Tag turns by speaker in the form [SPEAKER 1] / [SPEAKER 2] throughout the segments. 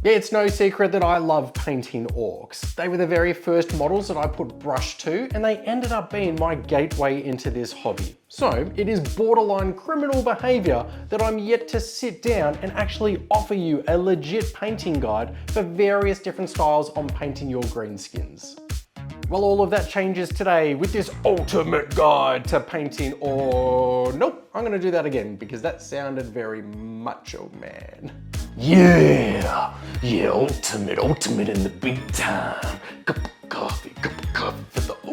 [SPEAKER 1] Yeah, it's no secret that I love painting orcs. They were the very first models that I put brush to, and they ended up being my gateway into this hobby. So it is borderline criminal behavior that I'm yet to sit down and actually offer you a legit painting guide for various different styles on painting your green skins. Well, all of that changes today with this ultimate guide to painting nope, I'm gonna do that again because that sounded very macho man. Yeah, ultimate in the big time. Cup of coffee for the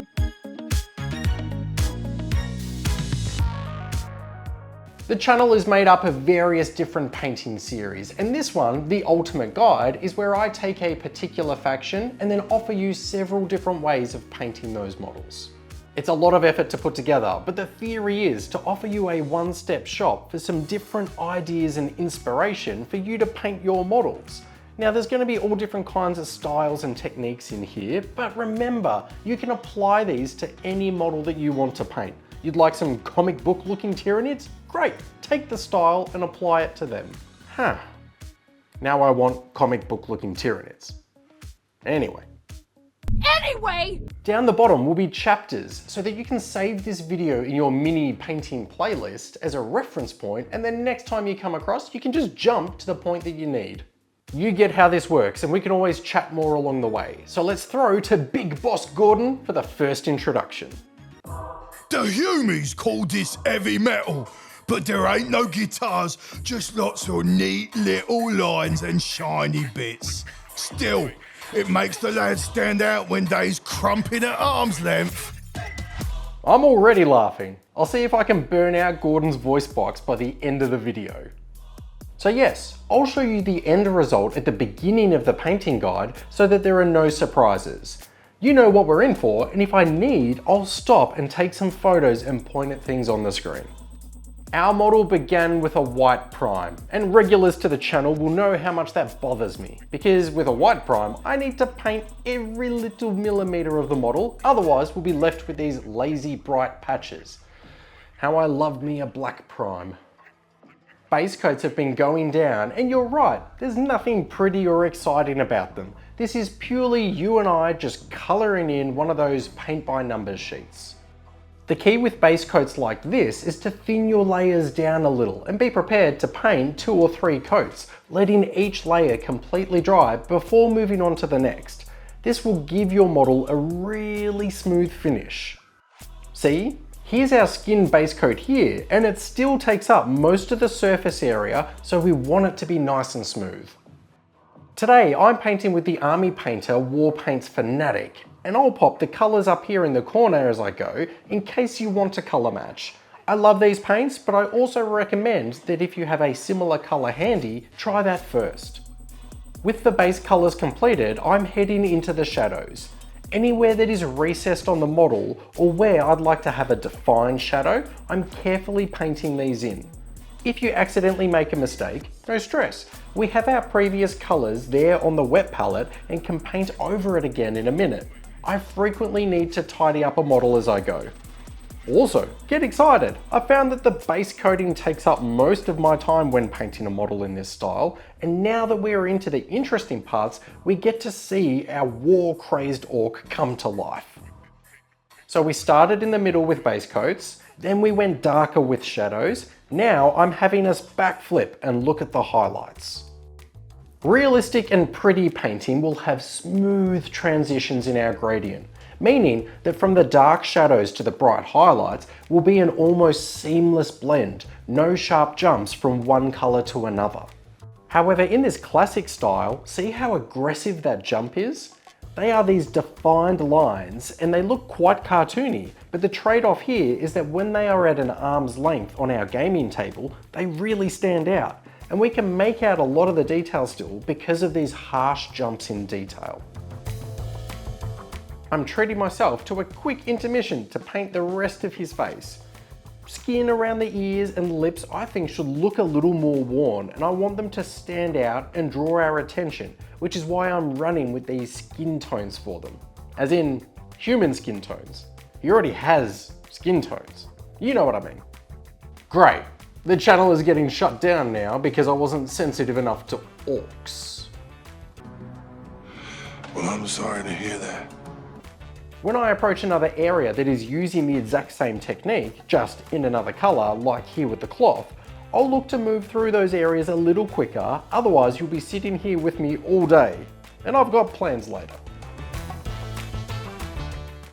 [SPEAKER 1] The channel is made up of various different painting series, and this one, the Ultimate Guide, is where I take a particular faction and then offer you several different ways of painting those models. It's a lot of effort to put together, but the theory is to offer you a one-step shop for some different ideas and inspiration for you to paint your models. Now there's going to be all different kinds of styles and techniques in here, but remember, you can apply these to any model that you want to paint. You'd like some comic book looking Tyranids? Great, take the style and apply it to them. Now I want comic book looking Tyranids. Anyway. Down the bottom will be chapters so that you can save this video in your mini painting playlist as a reference point, and then next time you come across, you can just jump to the point that you need. You get how this works, and we can always chat more along the way. So let's throw to Big Boss Gordon for the first introduction.
[SPEAKER 2] The humies call this heavy metal, but there ain't no guitars, just lots of neat little lines and shiny bits. Still, it makes the lads stand out when they's crumping at arm's length.
[SPEAKER 1] I'm already laughing. I'll see if I can burn out Gordon's voice box by the end of the video. So yes, I'll show you the end result at the beginning of the painting guide so that there are no surprises. You know what we're in for, and if I need, I'll stop and take some photos and point at things on the screen. Our model began with a white prime, and regulars to the channel will know how much that bothers me, because with a white prime, I need to paint every little millimeter of the model, otherwise we'll be left with these lazy bright patches. How I love me a black prime. Base coats have been going down, and you're right, there's nothing pretty or exciting about them. This is purely you and I just colouring in one of those paint by numbers sheets. The key with base coats like this is to thin your layers down a little and be prepared to paint 2 or 3 coats, letting each layer completely dry before moving on to the next. This will give your model a really smooth finish. See? Here's our skin base coat here, and it still takes up most of the surface area, so we want it to be nice and smooth. Today, I'm painting with the Army Painter War Paints Fanatic, and I'll pop the colours up here in the corner as I go, in case you want to colour match. I love these paints, but I also recommend that if you have a similar colour handy, try that first. With the base colours completed, I'm heading into the shadows. Anywhere that is recessed on the model, or where I'd like to have a defined shadow, I'm carefully painting these in. If you accidentally make a mistake, no stress. We have our previous colours there on the wet palette and can paint over it again in a minute. I frequently need to tidy up a model as I go. Also, get excited! I found that the base coating takes up most of my time when painting a model in this style, and now that we are into the interesting parts, we get to see our war-crazed orc come to life. So we started in the middle with base coats, then we went darker with shadows. Now I'm having us backflip and look at the highlights. Realistic and pretty painting will have smooth transitions in our gradient, meaning that from the dark shadows to the bright highlights will be an almost seamless blend, no sharp jumps from one colour to another. However, in this classic style, see how aggressive that jump is? They are these defined lines and they look quite cartoony, but the trade-off here is that when they are at an arm's length on our gaming table, they really stand out, and we can make out a lot of the detail still because of these harsh jumps in detail. I'm treating myself to a quick intermission to paint the rest of his face. Skin around the ears and lips I think should look a little more worn, and I want them to stand out and draw our attention, which is why I'm running with these skin tones for them. As in, human skin tones. He already has skin tones. You know what I mean. Great. The channel is getting shut down now because I wasn't sensitive enough to orcs.
[SPEAKER 2] Well, I'm sorry to hear that.
[SPEAKER 1] When I approach another area that is using the exact same technique, just in another colour, like here with the cloth, I'll look to move through those areas a little quicker, otherwise you'll be sitting here with me all day. And I've got plans later.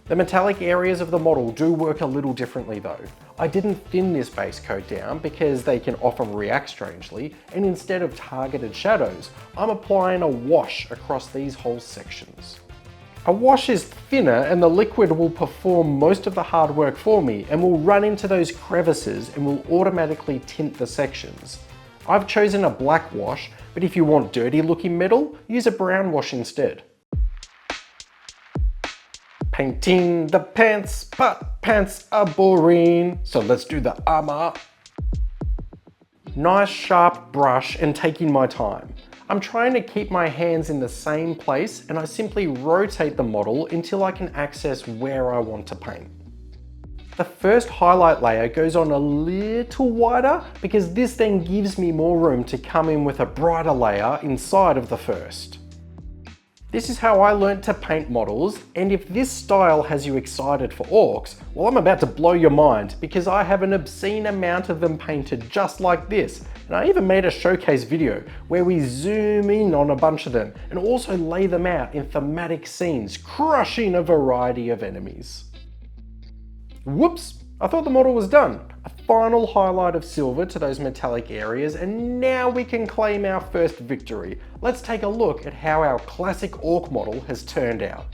[SPEAKER 1] The metallic areas of the model do work a little differently though. I didn't thin this base coat down because they can often react strangely, and instead of targeted shadows, I'm applying a wash across these whole sections. A wash is thinner and the liquid will perform most of the hard work for me and will run into those crevices and will automatically tint the sections. I've chosen a black wash, but if you want dirty looking metal, use a brown wash instead. Painting the pants, but pants are boring, so let's do the armor. Nice sharp brush and taking my time. I'm trying to keep my hands in the same place and I simply rotate the model until I can access where I want to paint. The first highlight layer goes on a little wider because this then gives me more room to come in with a brighter layer inside of the first. This is how I learnt to paint models, and if this style has you excited for orcs, well, I'm about to blow your mind because I have an obscene amount of them painted just like this. And I even made a showcase video where we zoom in on a bunch of them and also lay them out in thematic scenes, crushing a variety of enemies. Whoops, I thought the model was done. A final highlight of silver to those metallic areas, and now we can claim our first victory. Let's take a look at how our classic orc model has turned out.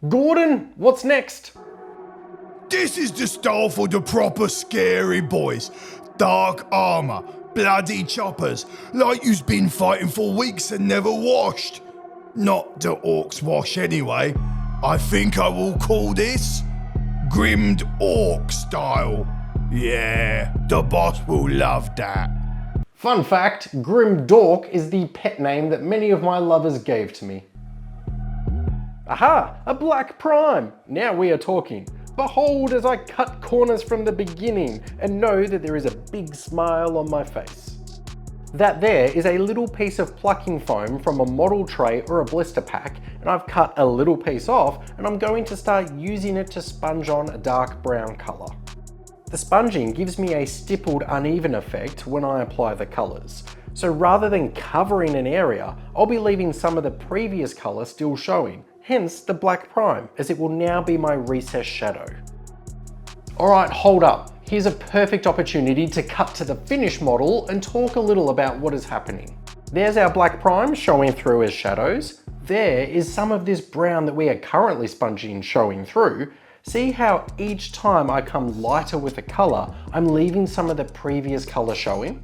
[SPEAKER 1] Gordon, what's next?
[SPEAKER 2] This is the style for the proper scary boys. Dark armour, bloody choppers, like you's been fighting for weeks and never washed. Not the orcs wash anyway. I think I will call this Grimmed Orc style. Yeah, the boss will love that.
[SPEAKER 1] Fun fact, Grimdark is the pet name that many of my lovers gave to me. Aha, a black prime. Now we are talking. Behold as I cut corners from the beginning and know that there is a big smile on my face. That there is a little piece of plucking foam from a model tray or a blister pack, and I've cut a little piece off and I'm going to start using it to sponge on a dark brown colour. The sponging gives me a stippled uneven effect when I apply the colours. So rather than covering an area, I'll be leaving some of the previous colour still showing. Hence the black prime, as it will now be my recessed shadow. Alright, hold up. Here's a perfect opportunity to cut to the finished model and talk a little about what is happening. There's our black prime showing through as shadows. There is some of this brown that we are currently sponging showing through. See how each time I come lighter with a colour, I'm leaving some of the previous colour showing?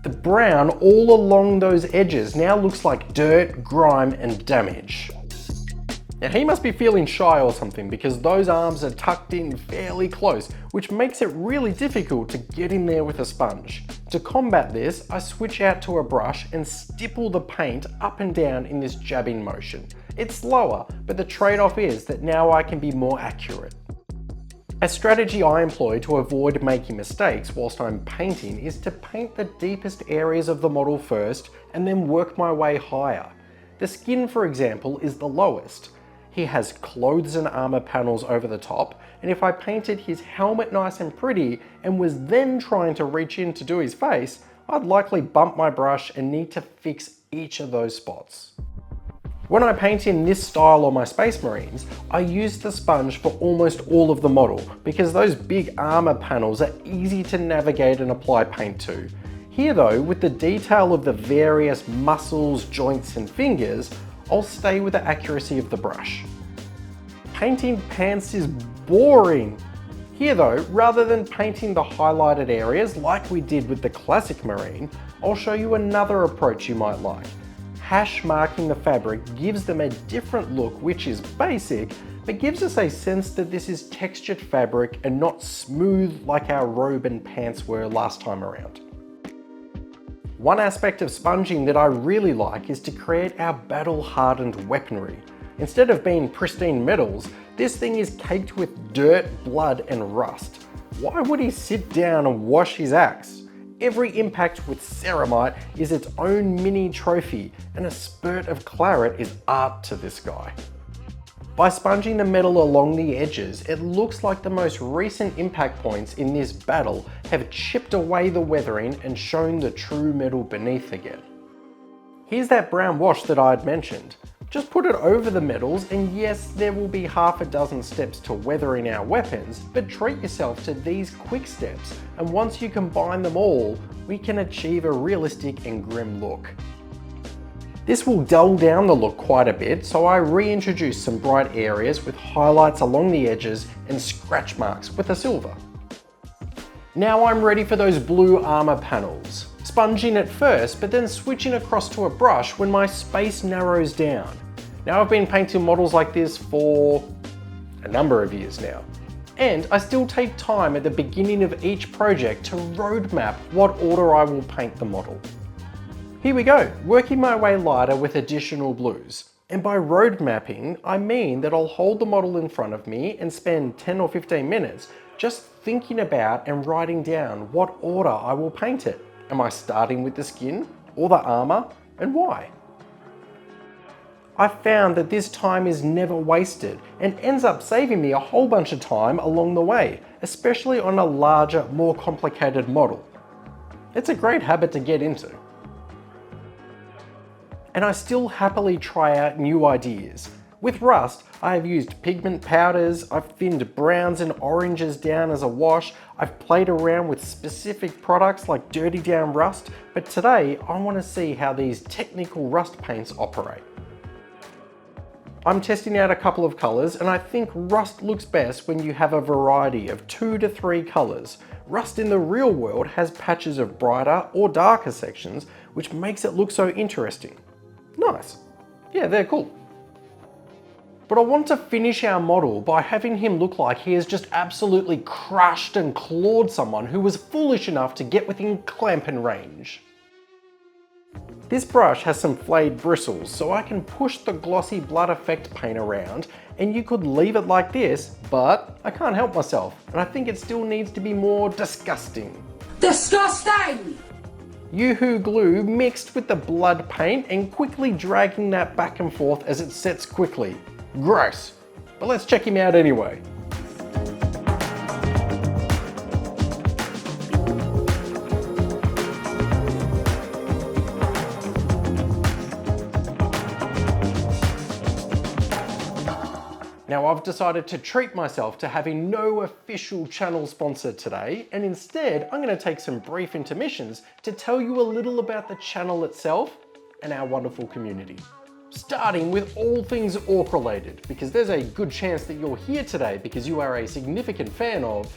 [SPEAKER 1] The brown all along those edges now looks like dirt, grime and damage. Now he must be feeling shy or something because those arms are tucked in fairly close, which makes it really difficult to get in there with a sponge. To combat this, I switch out to a brush and stipple the paint up and down in this jabbing motion. It's slower, but the trade-off is that now I can be more accurate. A strategy I employ to avoid making mistakes whilst I'm painting is to paint the deepest areas of the model first and then work my way higher. The skin, for example, is the lowest. He has clothes and armor panels over the top, and if I painted his helmet nice and pretty and was then trying to reach in to do his face, I'd likely bump my brush and need to fix each of those spots. When I paint in this style on my Space Marines, I use the sponge for almost all of the model because those big armor panels are easy to navigate and apply paint to. Here though, with the detail of the various muscles, joints and fingers, I'll stay with the accuracy of the brush. Painting pants is boring. Here though, rather than painting the highlighted areas like we did with the classic Marine, I'll show you another approach you might like. Hash marking the fabric gives them a different look, which is basic, but gives us a sense that this is textured fabric and not smooth like our robe and pants were last time around. One aspect of sponging that I really like is to create our battle-hardened weaponry. Instead of being pristine metals, this thing is caked with dirt, blood, and rust. Why would he sit down and wash his axe? Every impact with ceramite is its own mini trophy, and a spurt of claret is art to this guy. By sponging the metal along the edges, it looks like the most recent impact points in this battle have chipped away the weathering and shown the true metal beneath again. Here's that brown wash that I had mentioned. Just put it over the metals, and yes, there will be half a dozen steps to weathering our weapons, but treat yourself to these quick steps, and once you combine them all, we can achieve a realistic and grim look. This will dull down the look quite a bit, so I reintroduced some bright areas with highlights along the edges and scratch marks with a silver. Now I'm ready for those blue armor panels. Sponging at first, but then switching across to a brush when my space narrows down. Now I've been painting models like this for a number of years now. And I still take time at the beginning of each project to roadmap what order I will paint the model. Here we go, working my way lighter with additional blues. And by road mapping, I mean that I'll hold the model in front of me and spend 10 or 15 minutes just thinking about and writing down what order I will paint it. Am I starting with the skin or the armor, and why? I found that this time is never wasted and ends up saving me a whole bunch of time along the way, especially on a larger, more complicated model. It's a great habit to get into. And I still happily try out new ideas. With rust, I have used pigment powders, I've thinned browns and oranges down as a wash, I've played around with specific products like Dirty Down Rust, but today I want to see how these technical rust paints operate. I'm testing out a couple of colours, and I think rust looks best when you have a variety of 2 to 3 colours. Rust in the real world has patches of brighter or darker sections, which makes it look so interesting. Nice. Yeah, they're cool. But I want to finish our model by having him look like he has just absolutely crushed and clawed someone who was foolish enough to get within clamping range. This brush has some flayed bristles, so I can push the glossy blood effect paint around, and you could leave it like this, but I can't help myself, and I think it still needs to be more disgusting.
[SPEAKER 3] Disgusting!
[SPEAKER 1] Yoo-hoo glue mixed with the blood paint and quickly dragging that back and forth as it sets quickly. Gross, but let's check him out anyway. Now I've decided to treat myself to having no official channel sponsor today, and instead I'm going to take some brief intermissions to tell you a little about the channel itself and our wonderful community. Starting with all things Ork related, because there's a good chance that you're here today because you are a significant fan of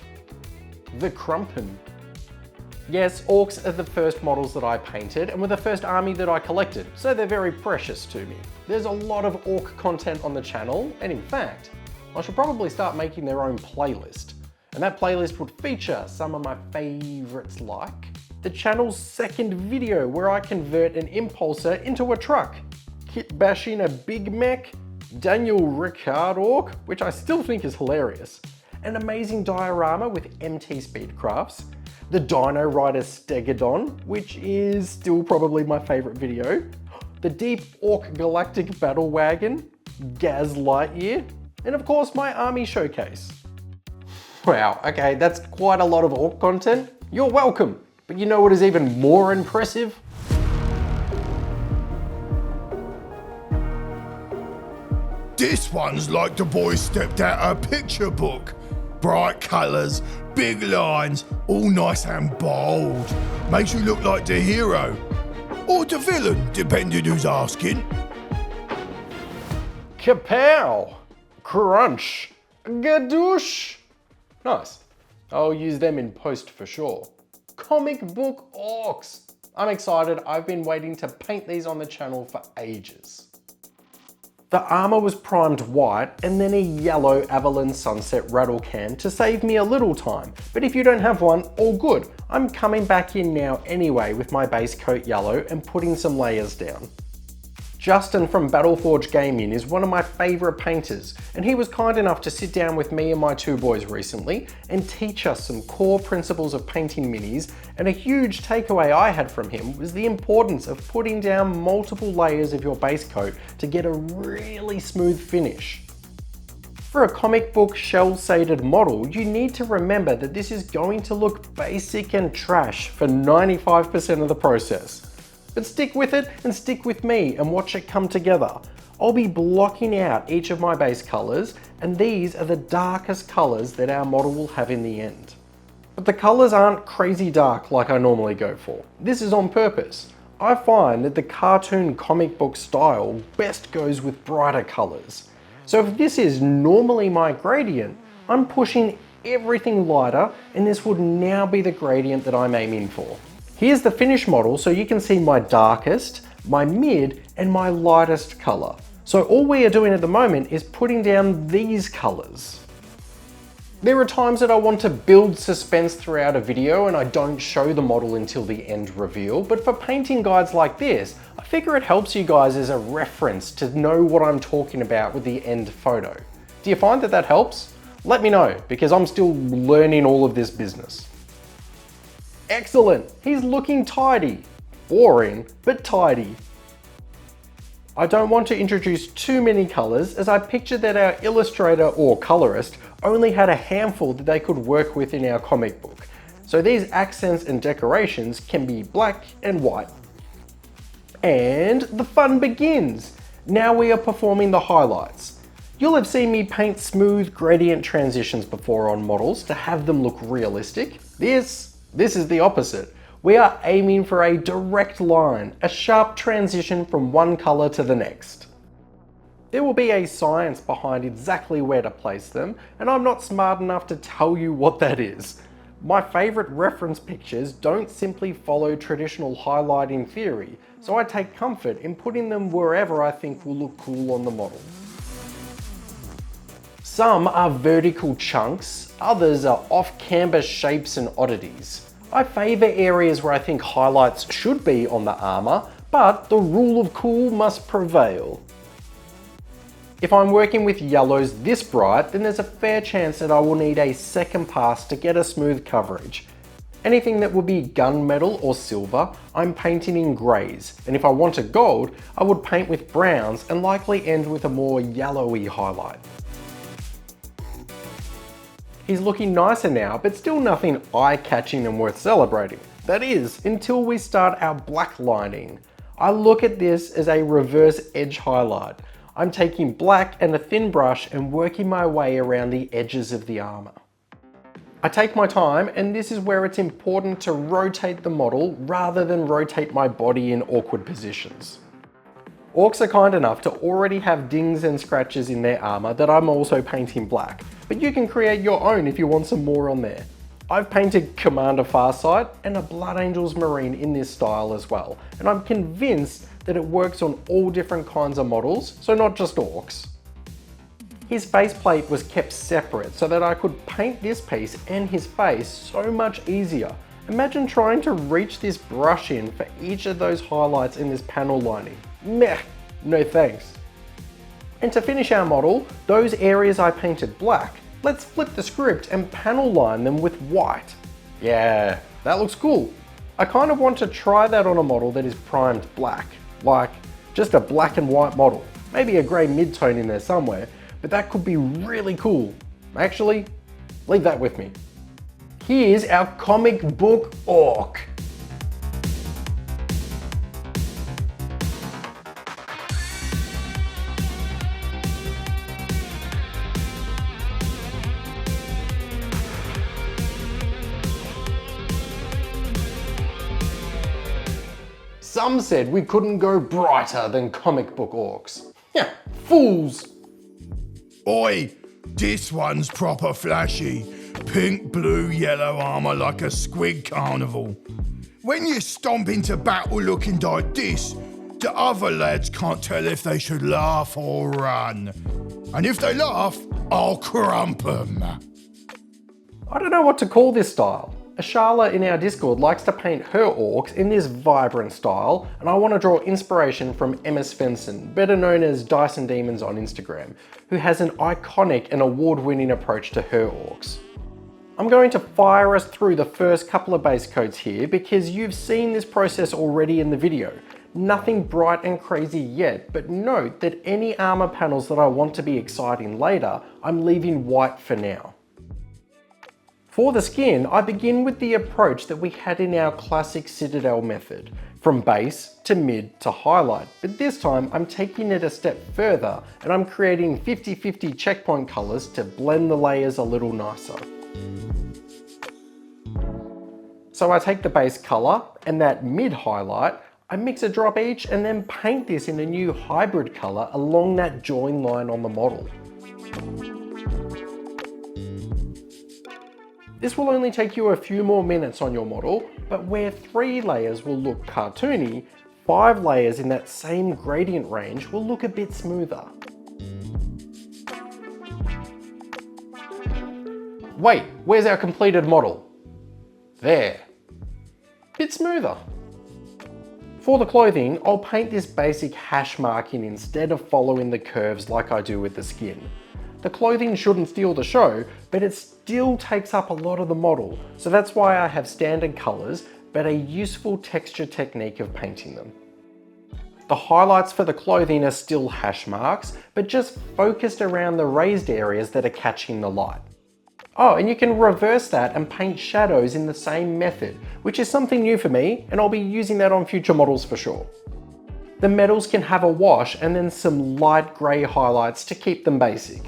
[SPEAKER 1] the Crumpen. Yes, Orks are the first models that I painted and were the first army that I collected, so they're very precious to me. There's a lot of Ork content on the channel, and in fact, I should probably start making their own playlist. And that playlist would feature some of my favorites like the channel's second video where I convert an impulsor into a truck, kit bashing a big mech, Daniel Ricard Ork, which I still think is hilarious, an amazing diorama with MT Speedcrafts, the Dino Rider Stegodon, which is still probably my favorite video, the Deep Ork Galactic Battle Wagon, Gaz Lightyear, and of course my army showcase. Wow, okay, that's quite a lot of Ork content. You're welcome. But you know what is even more impressive?
[SPEAKER 2] This one's like the boy stepped out a picture book. Bright colours, big lines, all nice and bold. Makes you look like the hero. Or the villain, depending who's asking.
[SPEAKER 1] Kapow! Crunch! Gadoosh! Nice. I'll use them in post for sure. Comic book Orks! I'm excited, I've been waiting to paint these on the channel for ages. The armor was primed white and then a yellow Avalon Sunset rattle can to save me a little time, but if you don't have one, all good. I'm coming back in now anyway with my base coat yellow and putting some layers down. Justin from Battleforge Gaming is one of my favourite painters, and he was kind enough to sit down with me and my two boys recently and teach us some core principles of painting minis, and a huge takeaway I had from him was the importance of putting down multiple layers of your base coat to get a really smooth finish. For a comic book shell-shaded model, you need to remember that this is going to look basic and trash for 95% of the process. But stick with it and stick with me and watch it come together. I'll be blocking out each of my base colours, and these are the darkest colours that our model will have in the end. But the colours aren't crazy dark like I normally go for. This is on purpose. I find that the cartoon comic book style best goes with brighter colours. So if this is normally my gradient, I'm pushing everything lighter, and this would now be the gradient that I'm aiming for. Here's the finished model so you can see my darkest, my mid, and my lightest colour. So all we are doing at the moment is putting down these colours. There are times that I want to build suspense throughout a video and I don't show the model until the end reveal, but for painting guides like this, I figure it helps you guys as a reference to know what I'm talking about with the end photo. Do you find that helps? Let me know, because I'm still learning all of this business. Excellent, he's looking tidy. Boring, but tidy. I don't want to introduce too many colours, as I pictured that our illustrator or colorist only had a handful that they could work with in our comic book. So these accents and decorations can be black and white. And the fun begins. Now we are performing the highlights. You'll have seen me paint smooth gradient transitions before on models to have them look realistic. This is the opposite. We are aiming for a direct line, a sharp transition from one colour to the next. There will be a science behind exactly where to place them, and I'm not smart enough to tell you what that is. My favourite reference pictures don't simply follow traditional highlighting theory, so I take comfort in putting them wherever I think will look cool on the model. Some are vertical chunks, others are off-canvas shapes and oddities. I favour areas where I think highlights should be on the armour, but the rule of cool must prevail. If I'm working with yellows this bright, then there's a fair chance that I will need a second pass to get a smooth coverage. Anything that would be gunmetal or silver, I'm painting in greys, and if I wanted gold, I would paint with browns and likely end with a more yellowy highlight. He's looking nicer now, but still nothing eye-catching and worth celebrating. That is, until we start our black lining. I look at this as a reverse edge highlight. I'm taking black and a thin brush and working my way around the edges of the armour. I take my time, and this is where it's important to rotate the model rather than rotate my body in awkward positions. Orks are kind enough to already have dings and scratches in their armour that I'm also painting black, but you can create your own if you want some more on there. I've painted Commander Farsight and a Blood Angels Marine in this style as well, and I'm convinced that it works on all different kinds of models, so not just Orks. His faceplate was kept separate so that I could paint this piece and his face so much easier. Imagine trying to reach this brush in for each of those highlights in this panel lining. Meh, no thanks. And to finish our model, those areas I painted black, let's flip the script and panel line them with white. Yeah, that looks cool. I kind of want to try that on a model that is primed black, like just a black and white model. Maybe a grey mid-tone in there somewhere, but that could be really cool. Actually, leave that with me. Here's our comic book orc. Some said we couldn't go brighter than comic book orcs. Yeah, fools!
[SPEAKER 2] Oi, this one's proper flashy. Pink, blue, yellow armour like a squid carnival. When you stomp into battle looking like this, the other lads can't tell if they should laugh or run. And if they laugh, I'll crump them.
[SPEAKER 1] I don't know what to call this style. Asharla in our Discord likes to paint her orcs in this vibrant style, and I want to draw inspiration from Emma Svensson, better known as Dyson Demons on Instagram, who has an iconic and award-winning approach to her orcs. I'm going to fire us through the first couple of base coats here because you've seen this process already in the video. Nothing bright and crazy yet, but note that any armor panels that I want to be exciting later, I'm leaving white for now. For the skin, I begin with the approach that we had in our classic Citadel method, from base to mid to highlight, but this time I'm taking it a step further and I'm creating 50-50 checkpoint colors to blend the layers a little nicer. So I take the base color and that mid highlight, I mix a drop each and then paint this in a new hybrid color along that join line on the model. This will only take you a few more minutes on your model, but where 3 layers will look cartoony, 5 layers in that same gradient range will look a bit smoother. Wait, where's our completed model? There. Bit smoother. For the clothing, I'll paint this basic hash marking instead of following the curves like I do with the skin. The clothing shouldn't steal the show, but it still takes up a lot of the model, so that's why I have standard colors, but a useful texture technique of painting them. The highlights for the clothing are still hash marks, but just focused around the raised areas that are catching the light. Oh, and you can reverse that and paint shadows in the same method, which is something new for me, and I'll be using that on future models for sure. The metals can have a wash and then some light grey highlights to keep them basic.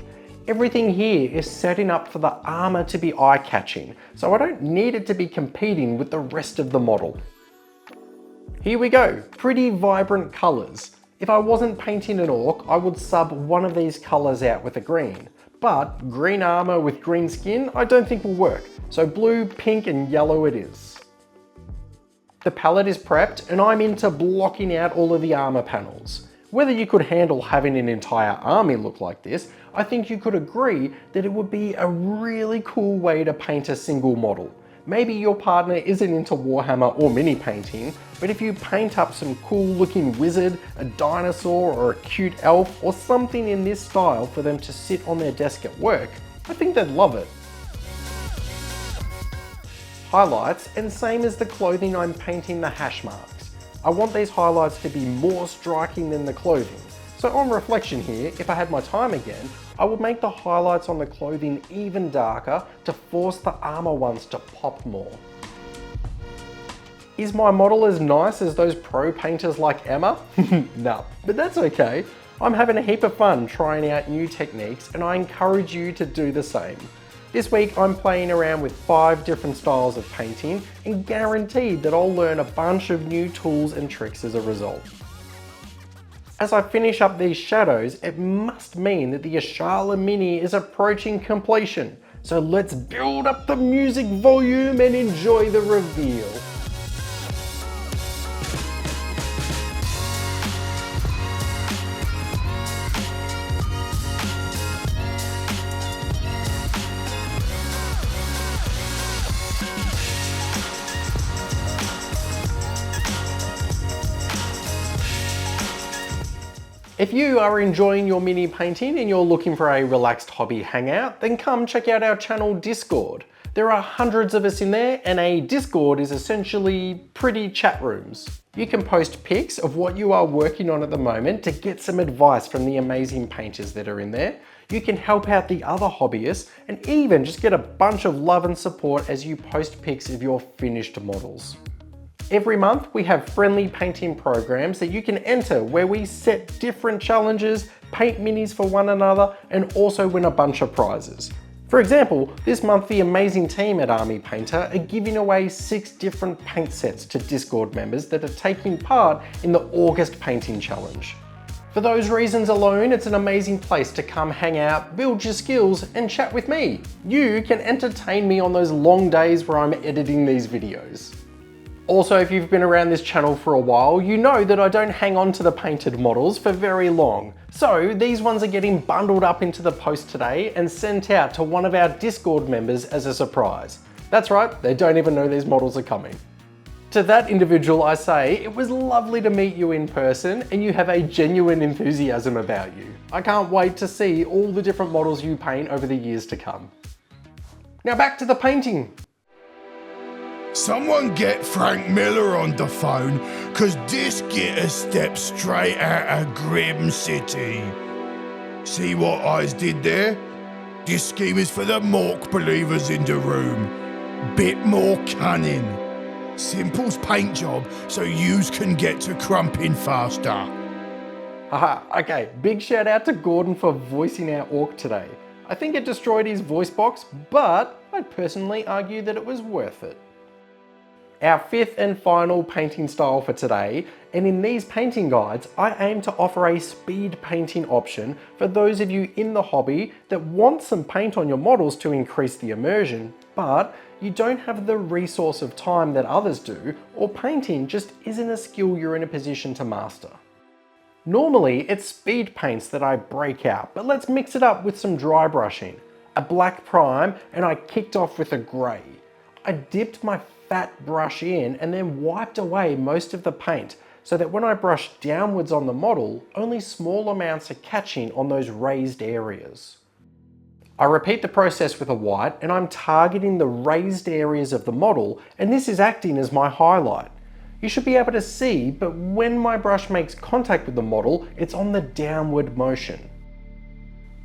[SPEAKER 1] Everything here is setting up for the armor to be eye-catching, so I don't need it to be competing with the rest of the model. Here we go, pretty vibrant colors. If I wasn't painting an orc, I would sub one of these colors out with a green. But green armor with green skin I don't think will work, so blue, pink and yellow it is. The palette is prepped and I'm into blocking out all of the armor panels. Whether you could handle having an entire army look like this, I think you could agree that it would be a really cool way to paint a single model. Maybe your partner isn't into Warhammer or mini painting, but if you paint up some cool looking wizard, a dinosaur or a cute elf or something in this style for them to sit on their desk at work, I think they'd love it. Highlights, and same as the clothing, I'm painting the hash marks. I want these highlights to be more striking than the clothing. So on reflection here, if I had my time again, I would make the highlights on the clothing even darker to force the armor ones to pop more. Is my model as nice as those pro painters like Emma? No, but that's okay. I'm having a heap of fun trying out new techniques and I encourage you to do the same. This week I'm playing around with 5 different styles of painting and guaranteed that I'll learn a bunch of new tools and tricks as a result. As I finish up these shadows, it must mean that the Asharla Mini is approaching completion. So let's build up the music volume and enjoy the reveal. If you are enjoying your mini painting and you're looking for a relaxed hobby hangout, then come check out our channel Discord. There are hundreds of us in there and a Discord is essentially pretty chat rooms. You can post pics of what you are working on at the moment to get some advice from the amazing painters that are in there. You can help out the other hobbyists and even just get a bunch of love and support as you post pics of your finished models. Every month we have friendly painting programs that you can enter where we set different challenges, paint minis for one another, and also win a bunch of prizes. For example, this month the amazing team at Army Painter are giving away 6 different paint sets to Discord members that are taking part in the August Painting Challenge. For those reasons alone, it's an amazing place to come hang out, build your skills, and chat with me. You can entertain me on those long days where I'm editing these videos. Also, if you've been around this channel for a while, you know that I don't hang on to the painted models for very long. So these ones are getting bundled up into the post today and sent out to one of our Discord members as a surprise. That's right, they don't even know these models are coming. To that individual I say, it was lovely to meet you in person and you have a genuine enthusiasm about you. I can't wait to see all the different models you paint over the years to come. Now back to the painting.
[SPEAKER 2] Someone get Frank Miller on the phone, cause this get a step straight out of Grim City. See what I did there? This scheme is for the Mork believers in the room. Bit more cunning. Simple's paint job, so yous can get to crumping faster.
[SPEAKER 1] Haha, okay, big shout out to Gordon for voicing our orc today. I think it destroyed his voice box, but I'd personally argue that it was worth it. Our fifth and final painting style for today, and in these painting guides, I aim to offer a speed painting option for those of you in the hobby that want some paint on your models to increase the immersion, but you don't have the resource of time that others do, or painting just isn't a skill you're in a position to master. Normally, it's speed paints that I break out, but let's mix it up with some dry brushing. A black prime, and I kicked off with a grey. I dipped my fat brush in and then wiped away most of the paint so that when I brush downwards on the model, only small amounts are catching on those raised areas. I repeat the process with a white and I'm targeting the raised areas of the model, and this is acting as my highlight. You should be able to see, but when my brush makes contact with the model, it's on the downward motion.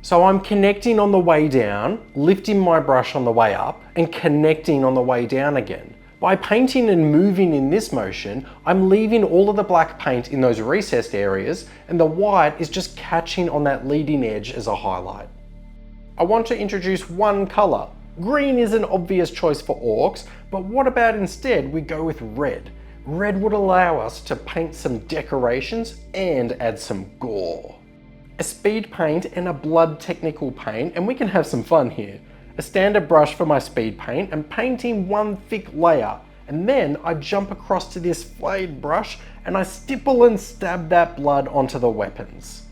[SPEAKER 1] So I'm connecting on the way down, lifting my brush on the way up, and connecting on the way down again. By painting and moving in this motion, I'm leaving all of the black paint in those recessed areas, and the white is just catching on that leading edge as a highlight. I want to introduce one colour. Green is an obvious choice for orcs, but what about instead we go with red? Red would allow us to paint some decorations and add some gore. A speed paint and a blood technical paint, and we can have some fun here. A standard brush for my speed paint and painting one thick layer, and then I jump across to this flayed brush and I stipple and stab that blood onto the weapons.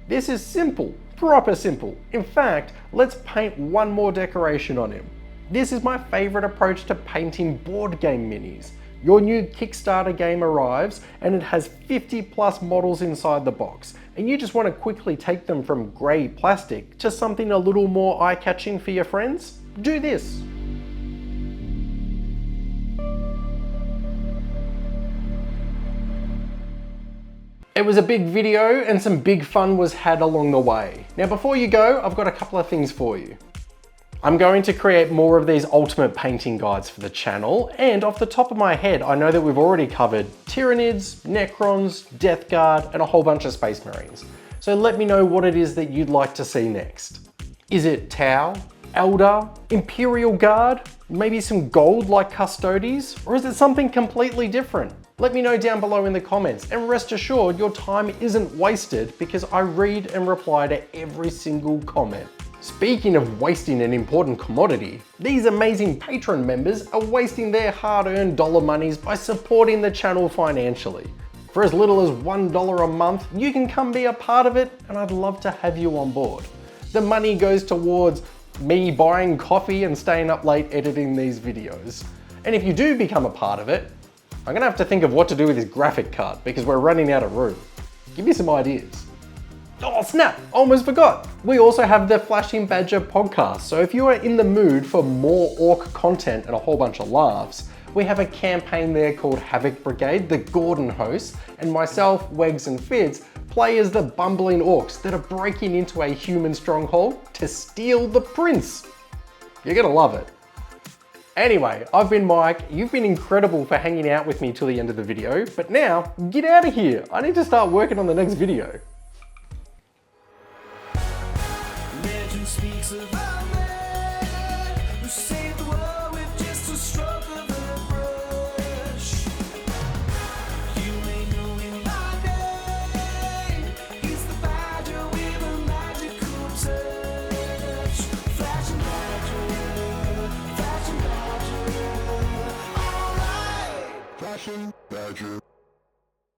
[SPEAKER 1] This is simple, proper simple. In fact, let's paint one more decoration on him. This is my favourite approach to painting board game minis. Your new Kickstarter game arrives and it has 50 plus models inside the box, and you just want to quickly take them from grey plastic to something a little more eye-catching for your friends? Do this. It was a big video and some big fun was had along the way. Now before you go, I've got a couple of things for you. I'm going to create more of these ultimate painting guides for the channel, and off the top of my head, I know that we've already covered Tyranids, Necrons, Death Guard, and a whole bunch of Space Marines. So let me know what it is that you'd like to see next. Is it Tau, Eldar, Imperial Guard, maybe some gold like Custodes, or is it something completely different? Let me know down below in the comments, and rest assured your time isn't wasted because I read and reply to every single comment. Speaking of wasting an important commodity, these amazing Patreon members are wasting their hard-earned dollar monies by supporting the channel financially. For as little as $1 a month, you can come be a part of it, and I'd love to have you on board. The money goes towards me buying coffee and staying up late editing these videos. And if you do become a part of it, I'm gonna have to think of what to do with this graphic card because we're running out of room. Give me some ideas. Oh snap, almost forgot. We also have the Flashing Badger podcast, so if you are in the mood for more orc content and a whole bunch of laughs, we have a campaign there called Havoc Brigade, the Gordon hosts, and myself, Wegs and Fitz play as the bumbling orcs that are breaking into a human stronghold to steal the prince. You're gonna love it. Anyway, I've been Mike, you've been incredible for hanging out with me till the end of the video, but now, get out of here. I need to start working on the next video.
[SPEAKER 4] Speaks of our man who saved the world with just a stroke of a brush. You may know him by name. He's the badger with a magical touch. Flashing badger, flashing badger. All right, flashing badger.